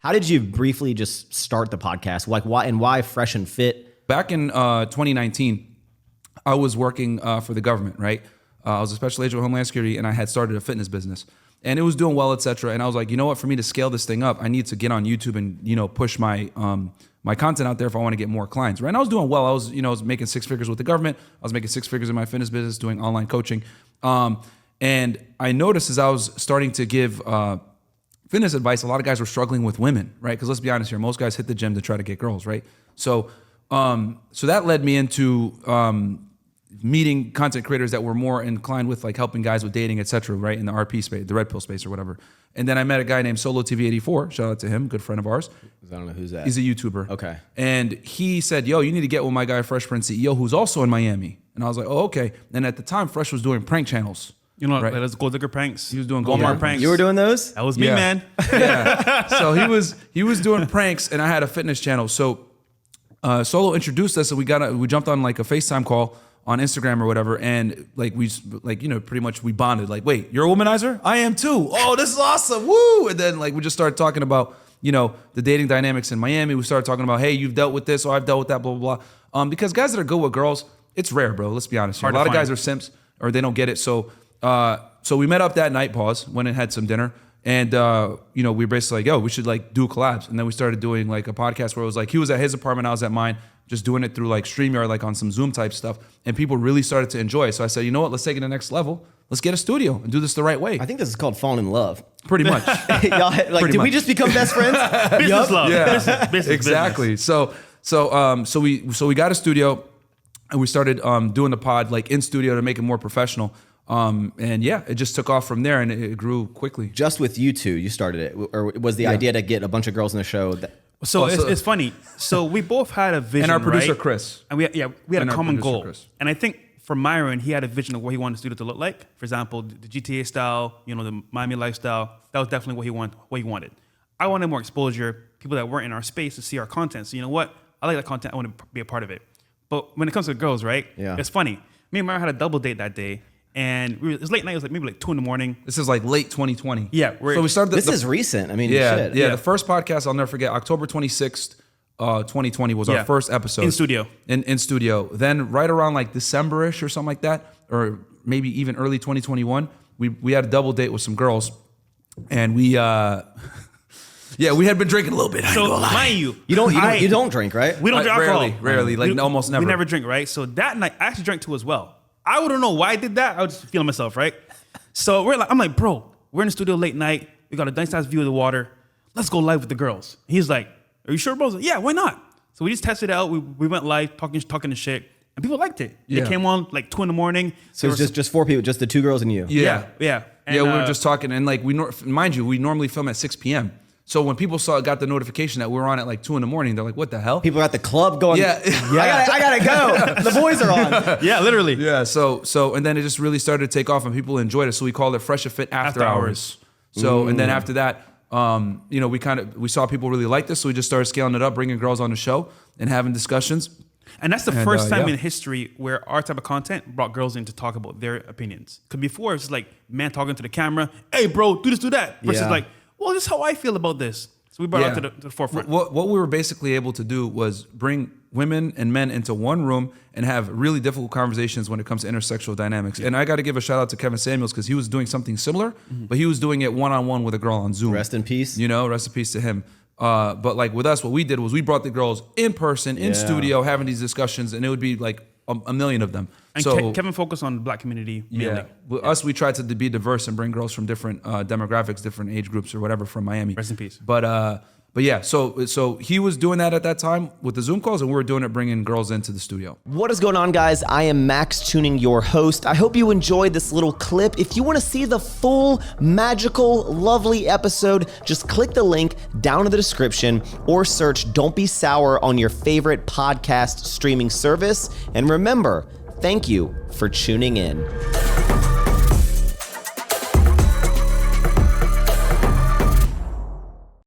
How did you briefly just start the podcast? Like why Fresh and Fit? Back in 2019, I was working for the government, right? I was a special agent with Homeland Security, and I had started a fitness business. And it was doing well, et cetera. And I was like, you know what? For me to scale this thing up, I need to get on YouTube and, push my my content out there if I want to get more clients, right? And I was doing well. I was making six figures with the government. I was making six figures in my fitness business, doing online coaching. And I noticed as I was starting to give fitness advice, a lot of guys were struggling with women, right? Because let's be honest here, most guys hit the gym to try to get girls, right? So that led me into meeting content creators that were more inclined with like helping guys with dating, et cetera, right? In the RP space, the red pill space or whatever. And then I met a guy named Solo TV84, shout out to him, good friend of ours. I don't know who's that. He's a YouTuber. Okay. And he said, yo, you need to get with my guy, Fresh Prince CEO, who's also in Miami. And I was like, oh, okay. And at the time, Fresh was doing prank channels. Right? Like those gold digger pranks. He was doing Walmart pranks. You were doing those? That was me, man. Yeah. So he was doing pranks, and I had a fitness channel. So Solo introduced us, and we jumped on like a FaceTime call on Instagram or whatever, and pretty much we bonded. Like, wait, you're a womanizer? I am too. Oh, this is awesome. Woo! And then we just started talking about the dating dynamics in Miami. We started talking about, hey, you've dealt with this, or I've dealt with that, blah blah blah. Because guys that are good with girls, it's rare, bro. Let's be honest. A lot of guys are simps or they don't get it. So we met up that night, went and had some dinner. And, we were basically like, yo, we should do collabs. And then we started doing like a podcast where it was like, he was at his apartment, I was at mine, just doing it through like StreamYard, like on some Zoom type stuff. And people really started to enjoy it. So I said, you know what, let's take it to the next level. Let's get a studio and do this the right way. I think this is called falling in love. Pretty much. Y'all, did we just become best friends? Business love. Yeah, business, exactly. Business. So we got a studio and we started doing the pod like in studio to make it more professional. And yeah, it just took off from there and it grew quickly. Just with you two, you started it, or was the idea to get a bunch of girls in the show? So it's funny. So we both had a vision, and our producer right? Chris, and we had a common goal. Chris. And I think for Myron, he had a vision of what he wanted the studio to look like. For example, the GTA style, the Miami lifestyle. That was definitely what he wanted. I wanted more exposure, people that weren't in our space to see our content. So you know what? I like that content. I want to be a part of it. But when it comes to girls, right? Yeah. It's funny. Me and Myron had a double date that day. And it was late night. It was maybe 2 a.m. This is like late 2020. Yeah. So we started. This is recent. I mean, yeah, shit. yeah. The first podcast I'll never forget. October 26th, 2020 was our first episode in studio. In studio. Then right around like December-ish or something like that, or maybe even early 2021, we had a double date with some girls, and we we had been drinking a little bit. So mind you don't drink, right? We don't drink alcohol. Rarely, almost never. We never drink, right? So that night, I actually drank too as well. I wouldn't know why I did that. I was just feeling myself, right? So I'm like, bro, we're in the studio late night. We got a nice view of the water. Let's go live with the girls. He's like, are you sure, bro? I was like, yeah, why not? So we just tested it out. We went live, talking to shit, and people liked it. Yeah. They came on like 2 a.m. So it's just 4 people, just the 2 girls and you. Yeah. And, we were just talking, and like mind you, we normally film at 6 p.m. So when people got the notification that we were on at like 2 a.m, they're like, what the hell? People are at the club going, yeah. I gotta go. The boys are on. Yeah, literally. Yeah. So and then it just really started to take off and people enjoyed it. So we called it Fresh and Fit After Hours. So, and then after that, we saw people really like this. So we just started scaling it up, bringing girls on the show and having discussions. And that's the first time in history where our type of content brought girls in to talk about their opinions. Because before it's like man talking to the camera, hey bro, do this, do that. Versus like, well, this is how I feel about this. So we brought it to the forefront. What we were basically able to do was bring women and men into one room and have really difficult conversations when it comes to intersexual dynamics. Yeah. And I got to give a shout out to Kevin Samuels because he was doing something similar, but he was doing it one-on-one with a girl on Zoom. Rest in peace. Rest in peace to him. But like with us, what we did was we brought the girls in person, in studio, having these discussions, and it would be like a million of them. And so Kevin focused on the Black community mainly. Yeah. With us, we tried to be diverse and bring girls from different demographics, different age groups or whatever from Miami. Rest in peace. But yeah, so he was doing that at that time with the Zoom calls, and we were doing it bringing girls into the studio. What is going on, guys? I am Max Tuning, your host. I hope you enjoyed this little clip. If you want to see the full, magical, lovely episode, just click the link down in the description or search Don't Be Sour on your favorite podcast streaming service. And remember, thank you for tuning in.